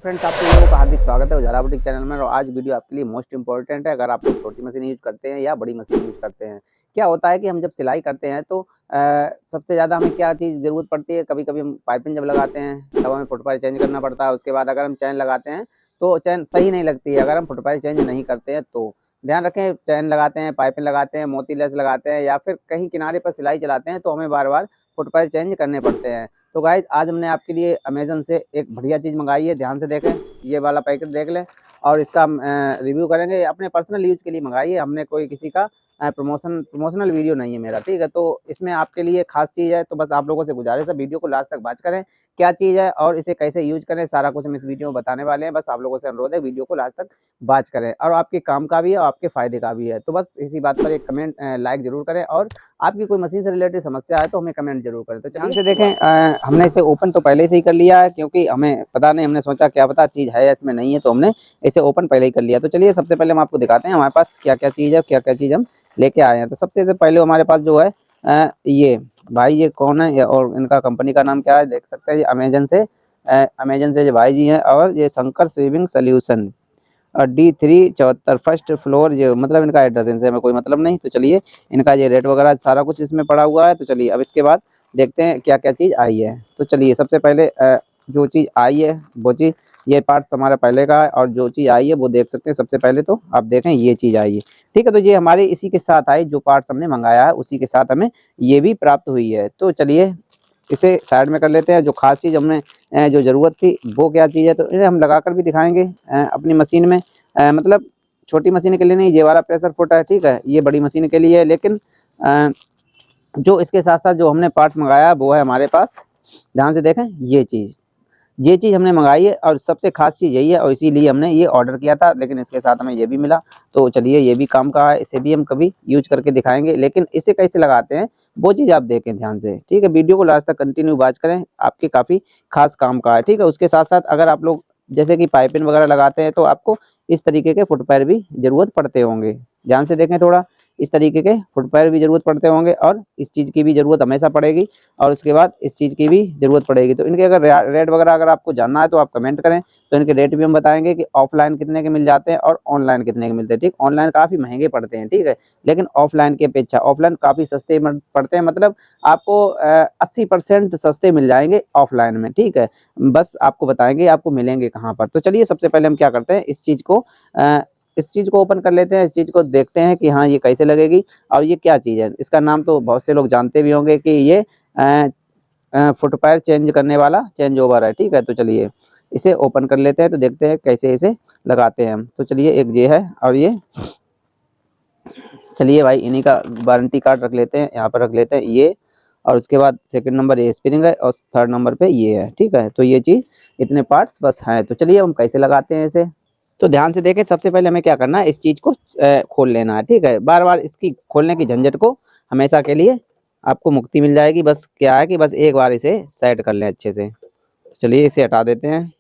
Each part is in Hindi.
फ्रेंड्स, आप लोगों का हार्दिक स्वागत है उजाला बुटीक चैनल में। और आज वीडियो आपके लिए मोस्ट इंपॉर्टेंट है। अगर आप लोग छोटी मशीन यूज करते हैं या बड़ी मशीन यूज करते हैं, क्या होता है कि हम जब सिलाई करते हैं तो सबसे ज़्यादा हमें क्या चीज़ ज़रूरत पड़ती है। कभी कभी हम पाइपिंग जब लगाते हैं तब हमें फुटपारी चेंज करना पड़ता है। उसके बाद अगर हम चैन लगाते हैं तो चैन सही नहीं लगती है अगर हम फुटपारी चेंज नहीं करते हैं। तो ध्यान रखें, चैन लगाते हैं, पाइपिंग लगाते हैं, मोती लेस लगाते हैं या फिर कहीं किनारे पर सिलाई चलाते हैं तो हमें बार बार फुटपारी चेंज करने पड़ते हैं। तो गाइज आज हमने आपके लिए अमेज़न से एक बढ़िया चीज़ मंगाई है, ध्यान से देखें। ये वाला पैकेट देख लें और इसका रिव्यू करेंगे। अपने पर्सनल यूज़ के लिए मंगाई है हमने, कोई किसी का प्रमोशनल वीडियो नहीं है मेरा, ठीक है। तो इसमें आपके लिए खास चीज़ है, तो बस आप लोगों से गुजारिश है वीडियो को लास्ट तक वॉच करें। क्या चीज़ है और इसे कैसे यूज़ करें, सारा कुछ हम इस वीडियो में बताने वाले हैं। बस आप लोगों से अनुरोध है वीडियो को लास्ट तक वॉच करें, और आपके काम का भी है और आपके फ़ायदे का भी है। तो बस इसी बात पर एक कमेंट लाइक ज़रूर करें, और आपकी कोई मशीन से रिलेटेड समस्या है तो हमें कमेंट जरूर करें। तो ध्यान से देखें, हमने इसे ओपन तो पहले से ही कर लिया है, क्योंकि हमें पता नहीं, हमने सोचा क्या पता चीज़ है या इसमें नहीं है, तो हमने इसे ओपन पहले ही कर लिया। तो चलिए सबसे पहले हम आपको दिखाते हैं हमारे पास क्या क्या चीज़ है, क्या क्या चीज़ हम लेके आए हैं। तो सबसे पहले हमारे पास जो है ये भाई, ये कौन है और इनका कंपनी का नाम क्या है, देख सकते हैं। ये अमेजन से जो भाई जी हैं, और ये शंकर स्वीविंग सोल्यूशन D3 74 फर्स्ट फ्लोर, ये मतलब इनका एड्रेस, इनसे हमें कोई मतलब नहीं। तो चलिए इनका ये रेट वगैरह सारा कुछ इसमें पड़ा हुआ है। तो चलिए अब इसके बाद देखते हैं क्या क्या चीज़ आई है। तो चलिए सबसे पहले जो चीज़ आई है वो चीज़, ये पार्ट हमारा पहले का है, और जो चीज़ आई है वो देख सकते हैं। सबसे पहले तो आप देखें, ये चीज़ आई है, ठीक है। तो ये हमारे इसी के साथ आई, जो पार्ट्स हमने मंगाया है उसी के साथ हमें ये भी प्राप्त हुई है। तो चलिए इसे साइड में कर लेते हैं। जो खास चीज़ हमने जो ज़रूरत थी वो क्या चीज़ है, तो इन्हें हम लगा कर भी दिखाएंगे अपनी मशीन में। मतलब छोटी मशीन के लिए नहीं, ये वाला प्रेशर फुट है, ठीक है, ये बड़ी मशीन के लिए है। लेकिन जो इसके साथ साथ जो हमने पार्ट्स मंगाया वो है हमारे पास, ध्यान से देखें, ये चीज़ हमने मंगाई है, और सबसे खास चीज़ यही है, और इसीलिए हमने ये ऑर्डर किया था। लेकिन इसके साथ हमें ये भी मिला। तो चलिए ये भी काम का है, इसे भी हम कभी यूज करके दिखाएंगे। लेकिन इसे कैसे लगाते हैं वो चीज़ आप देखें ध्यान से, ठीक है। वीडियो को लास्ट तक कंटिन्यू वॉच करें, आपके काफ़ी खास काम का है, ठीक है। उसके साथ साथ अगर आप लोग जैसे कि पाइपिंग वगैरह लगाते हैं तो आपको इस तरीके के फुटपैड भी ज़रूरत पड़ते होंगे। ध्यान से देखें थोड़ा, इस तरीके के फुटपैड भी ज़रूरत पड़ते होंगे, और इस चीज़ की भी ज़रूरत हमेशा पड़ेगी, और उसके बाद इस चीज़ की भी ज़रूरत पड़ेगी। तो इनके अगर रेट वगैरह अगर आपको जानना है तो आप कमेंट करें, तो इनके रेट भी हम बताएंगे कि ऑफलाइन कितने के मिल जाते हैं और ऑनलाइन कितने के मिलते हैं, ठीक। ऑनलाइन काफ़ी महंगे पड़ते हैं, ठीक है, लेकिन ऑफलाइन की अपेक्षा ऑफलाइन काफ़ी सस्ते पड़ते हैं। मतलब आपको 80% सस्ते मिल जाएंगे ऑफलाइन में, ठीक है। बस आपको बताएंगे आपको मिलेंगे कहाँ पर। तो चलिए सबसे पहले हम क्या करते हैं, इस चीज़ को ओपन कर लेते हैं, इस चीज़ को देखते हैं कि हाँ ये कैसे लगेगी और ये क्या चीज़ है। इसका नाम तो बहुत से लोग जानते भी होंगे कि ये फुटपाथ चेंज करने वाला चेंज ओवर है, ठीक है। तो चलिए इसे ओपन कर लेते हैं, तो देखते हैं कैसे इसे लगाते हैं हम। तो चलिए एक ये है, और ये चलिए भाई इन्हीं का वारंटी कार्ड रख लेते हैं, यहाँ पर रख लेते हैं ये। और उसके बाद सेकंड नंबर ये स्प्रिंग है, और थर्ड नंबर पे ये है, ठीक है। तो ये चीज़, इतने पार्ट्स बस हैं। तो चलिए हम कैसे लगाते हैं इसे। तो ध्यान से देखें, सबसे पहले हमें क्या करना है, इस चीज़ को खोल लेना है, ठीक है। बार बार इसकी खोलने की झंझट को हमेशा के लिए आपको मुक्ति मिल जाएगी। बस क्या है कि बस एक बार इसे सेट कर लें अच्छे से। तो चलिए इसे हटा देते हैं।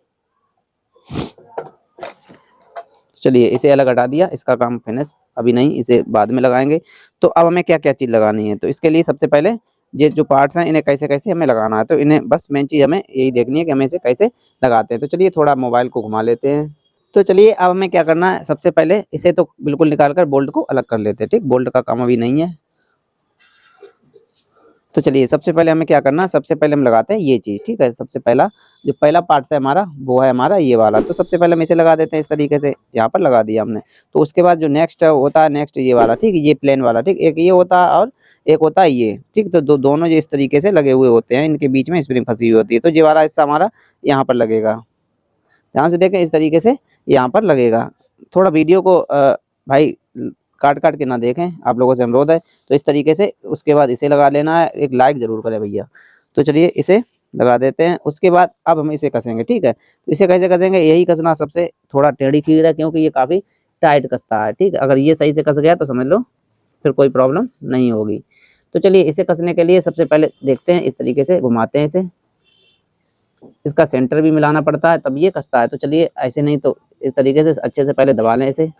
चलिए इसे अलग हटा दिया, इसका काम फिनिश अभी नहीं, इसे बाद में लगाएंगे। तो अब हमें क्या क्या चीज़ लगानी है, तो इसके लिए सबसे पहले ये जो पार्ट्स हैं इन्हें कैसे कैसे हमें लगाना है, तो इन्हें बस मेन चीज़ हमें यही देखनी है कि हमें इसे कैसे लगाते हैं। तो चलिए थोड़ा मोबाइल को घुमा लेते हैं। तो चलिए अब हमें क्या करना है, सबसे पहले इसे तो बिल्कुल निकाल कर बोल्ट को अलग कर लेते हैं, ठीक। बोल्ट का काम अभी नहीं है। तो चलिए सबसे पहले हमें क्या करना है, सबसे पहले हम लगाते हैं ये चीज़, ठीक है। सबसे पहला जो पहला पार्ट्स है हमारा वो है हमारा ये वाला। तो सबसे पहले हम इसे लगा देते हैं, इस तरीके से यहाँ पर लगा दिया हमने। तो उसके बाद जो नेक्स्ट होता है, नेक्स्ट ये वाला, ठीक, ये प्लेन वाला, ठीक। एक ये होता है और एक होता है ये, ठीक। तो दोनों जो इस तरीके से लगे हुए होते हैं, इनके बीच में स्प्रिंग फंसी हुई होती है। तो ये वाला हिस्सा हमारा यहाँ पर लगेगा, ध्यान से देखें, इस तरीके से यहाँ पर लगेगा। थोड़ा वीडियो को भाई काट काट के ना देखें, आप लोगों से अनुरोध है। तो इस तरीके से उसके बाद इसे लगा लेना है। एक लाइक ज़रूर करें भैया। तो चलिए इसे लगा देते हैं। उसके बाद अब हम इसे कसेंगे, ठीक है। तो इसे कैसे कसेंगे, यही कसना सबसे थोड़ा टेढ़ी खीर है, क्योंकि ये काफ़ी टाइट कसता है, ठीक है। अगर ये सही से कस गया तो समझ लो फिर कोई प्रॉब्लम नहीं होगी। तो चलिए इसे कसने के लिए सबसे पहले देखते हैं, इस तरीके से घुमाते हैं इसे। इसका सेंटर भी मिलाना पड़ता है तब ये कसता है। तो चलिए ऐसे नहीं तो इस तरीके से अच्छे से पहले दबा लें, इसे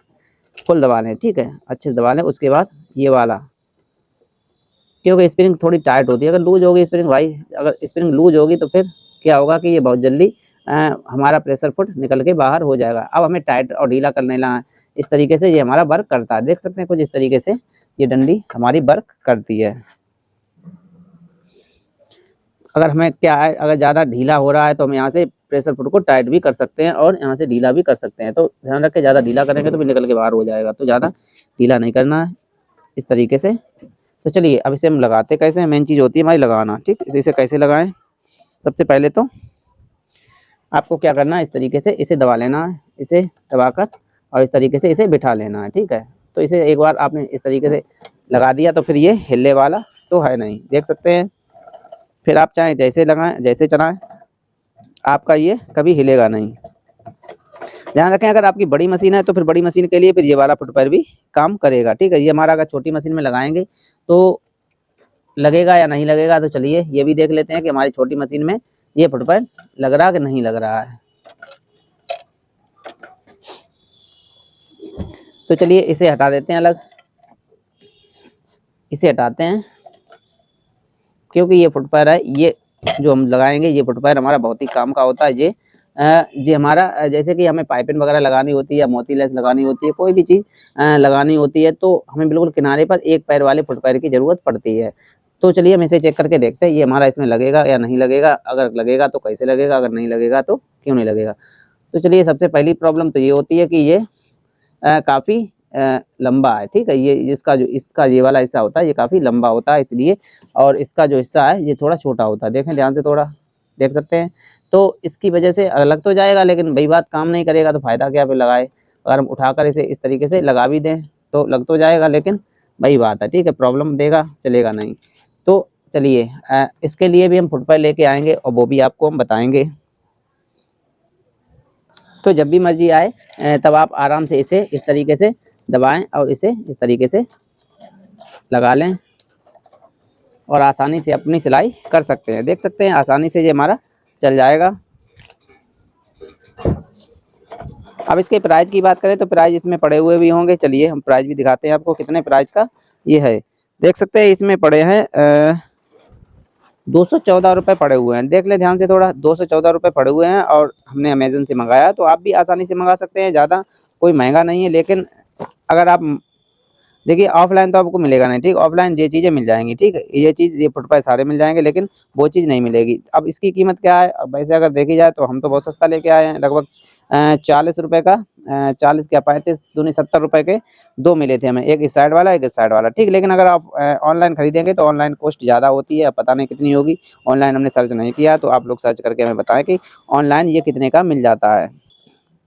फुल दबा लें, ठीक है, अच्छे से दबा लें। उसके बाद ये वाला, क्योंकि स्प्रिंग थोड़ी टाइट होती है, अगर लूज होगी स्प्रिंग भाई, अगर स्प्रिंग लूज होगी तो फिर क्या होगा कि ये बहुत जल्दी हमारा प्रेशर फुट निकल के बाहर हो जाएगा। अब हमें टाइट और ढीला कर लेना है। इस तरीके से ये हमारा वर्क करता है। देख सकते हैं कुछ इस तरीके से ये डंडी हमारी वर्क करती है। अगर हमें क्या है, अगर ज़्यादा ढीला हो रहा है तो हम यहाँ से प्रेशर फुट को टाइट भी कर सकते हैं और यहाँ से ढीला भी कर सकते हैं। तो ध्यान रखें, ज़्यादा ढीला करेंगे तो फिर निकल के बाहर हो जाएगा, तो ज़्यादा ढीला नहीं करना है। इस तरीके से। तो चलिए अब इसे हम लगाते कैसे हैं, मेन चीज़ होती है हमारी लगाना, ठीक। इसे कैसे लगाएं, सबसे पहले तो आपको क्या करना है, इस तरीके से इसे दबा लेना है, इसे दबाकर और इस तरीके से इसे बिठा लेना है, ठीक है। तो इसे एक बार आपने इस तरीके से लगा दिया तो फिर ये हिलने वाला तो है नहीं, देख सकते हैं। फिर आप चाहें जैसे लगाएं, जैसे चलाएं, आपका ये कभी हिलेगा नहीं। ध्यान रखें, अगर आपकी बड़ी मशीन है तो फिर बड़ी मशीन के लिए फिर ये वाला फुटपैड भी काम करेगा, ठीक है। ये हमारा अगर छोटी मशीन में लगाएंगे तो लगेगा या नहीं लगेगा, तो चलिए ये भी देख लेते हैं कि हमारी छोटी मशीन में ये फुटपैड लग रहा कि नहीं लग रहा है। तो चलिए इसे हटा देते हैं अलग, इसे हटाते हैं, क्योंकि ये फुटपैड है, ये जो हम लगाएंगे ये फुटपैड हमारा बहुत ही काम का होता है। ये हमारा जैसे कि हमें पाइपिंग वगैरह लगानी होती है या मोती लेस लगानी होती है, कोई भी चीज़ लगानी होती है तो हमें बिल्कुल किनारे पर एक पैर वाले फुटपैड की ज़रूरत पड़ती है। तो चलिए हम इसे चेक करके देखते हैं ये हमारा इसमें लगेगा या नहीं लगेगा। अगर लगेगा तो कैसे लगेगा, अगर नहीं लगेगा तो क्यों नहीं लगेगा। तो चलिए सबसे पहली प्रॉब्लम तो ये होती है कि ये काफ़ी लंबा है, ठीक है। ये इसका ये वाला हिस्सा होता है, ये काफ़ी लंबा होता है इसलिए, और इसका जो हिस्सा है ये थोड़ा छोटा होता है। देखें ध्यान से, थोड़ा देख सकते हैं। तो इसकी वजह से लग तो जाएगा लेकिन वही बात, काम नहीं करेगा तो फ़ायदा क्या फिर लगाए। अगर हम उठाकर इसे इस तरीके से लगा भी दें तो लग तो जाएगा लेकिन वही बात है, ठीक है, प्रॉब्लम देगा, चलेगा नहीं। तो चलिए इसके लिए भी हम फुटपैड लेके आएँगे और वो भी आपको हम बताएँगे। तो जब भी मर्ज़ी आए तब आप आराम से इसे इस तरीके से दबाएँ और इसे इस तरीके से लगा लें और आसानी से अपनी सिलाई कर सकते हैं। देख सकते हैं आसानी से ये हमारा चल जाएगा। अब इसके प्राइस की बात करें तो प्राइस इसमें पड़े हुए भी होंगे। चलिए हम प्राइस भी दिखाते हैं आपको कितने प्राइस का ये है। देख सकते हैं इसमें पड़े हैं 214 रुपये पड़े हुए हैं। देख ले ध्यान से थोड़ा, 214 रुपये पड़े हुए हैं और हमने अमेज़न से मंगाया, तो आप भी आसानी से मंगा सकते हैं। ज़्यादा कोई महंगा नहीं है, लेकिन अगर आप देखिए ऑफलाइन तो आपको मिलेगा नहीं, ठीक। ऑफलाइन ये चीज़ें मिल जाएंगी, ठीक है। ये चीज़, ये फुटपैड सारे मिल जाएंगे लेकिन वो चीज़ नहीं मिलेगी। अब इसकी कीमत क्या है, अब वैसे अगर देखी जाए तो हम तो बहुत सस्ता लेके आए हैं, लगभग 40 रुपये का, 40 क्या 35 दूनी 70 रुपये के 2 मिले थे हमें, एक इस साइड वाला एक इस साइड वाला, ठीक। लेकिन अगर आप ऑनलाइन खरीदेंगे तो ऑनलाइन कॉस्ट ज़्यादा होती है, पता नहीं कितनी होगी। ऑनलाइन हमने सर्च नहीं किया, तो आप लोग सर्च करके हमें बताएं कि ऑनलाइन ये कितने का मिल जाता है।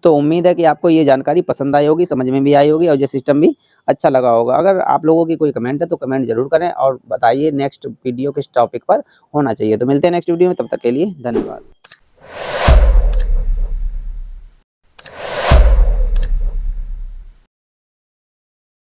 तो उम्मीद है कि आपको ये जानकारी पसंद आई होगी, समझ में भी आई होगी और ये सिस्टम भी अच्छा लगा होगा। अगर आप लोगों की कोई कमेंट है तो कमेंट ज़रूर करें और बताइए नेक्स्ट वीडियो किस टॉपिक पर होना चाहिए। तो मिलते हैं नेक्स्ट वीडियो में, तब तक के लिए धन्यवाद।